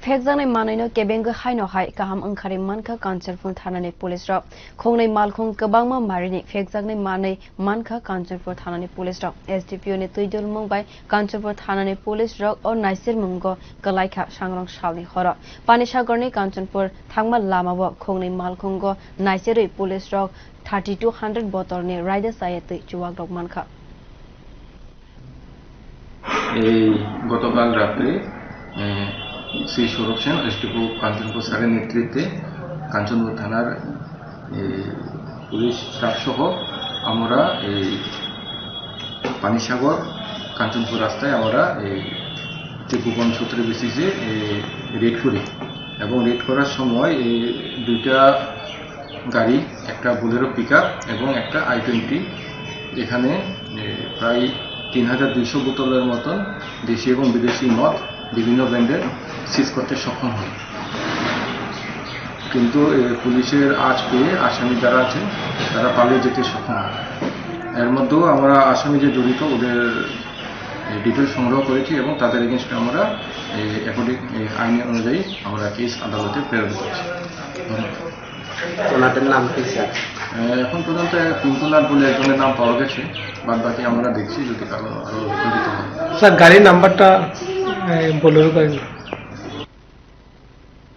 फेकजानाय मानैनो केबेंगो हायनोहाय गाहाम ओंखारै मानखा कान्चनपुर थानानै पुलिस रक खोंनै मालखं गोबांमा मारिनि फेकजानाय मानै मानखा कान्चनपुर थानानै पुलिस रक एसडीपीओ नि तुइदुल मुंबाय कान्चनपुर थानानै पुलिस रक और नाइसिर मुंगो गलायखा सांरं सालनि हर पानिसागरनि कान्चनपुर थांमा लामाबो खोंनै मालखंगो नाइसिरै पुलिस रक 3200 बोतलनि राइडर सायतै जुवाक रक मानखा এই গতকাল রাতে শ্রী সৌরভ সেন এসডিপো কাঞ্চনপুর স্যারের নেতৃত্বে কাঞ্চনপুর থানার পুলিশ স্টাফ সহ আমরা এই পানিসাগর কাঞ্চনপুর রাস্তায় আমরা একটি গোপন সূত্রে বেসিসে রেড করি এবং রেড করার সময় এই দুইটা গাড়ি একটা বোলেরো পিকআপ এবং একটা i20 এখানে প্রায় 3200 বোতলের মতন দেশি এবং বিদেশি মদ বিভিন্ন ব্র্যান্ডের সিজ করতে সক্ষম হয় কিন্তু পুলিশের আজ পেয়ে আসামি যারা আছেন তারা পালিয়ে যেতে সক্ষম হয় এর মধ্যেও আমরা আসামি যে জড়িত ওদের ডিটেল সংগ্রহ করেছি এবং তাদের এগেনস্টে আমরা অ্যাকর্ডিং আইন অনুযায়ী আমরা কেস আদালতে প্রেরণ করছি ওনাদের নাম কি স্যার এখন পর্যন্ত পিঙ্কুনাথ বলে একজনের নাম পাওয়া গেছে বাদ বাকি আমরা দেখছি যদি কারো আরো জড়িত হয় স্যার গাড়ির নাম্বারটা বোলেরো গাড়ি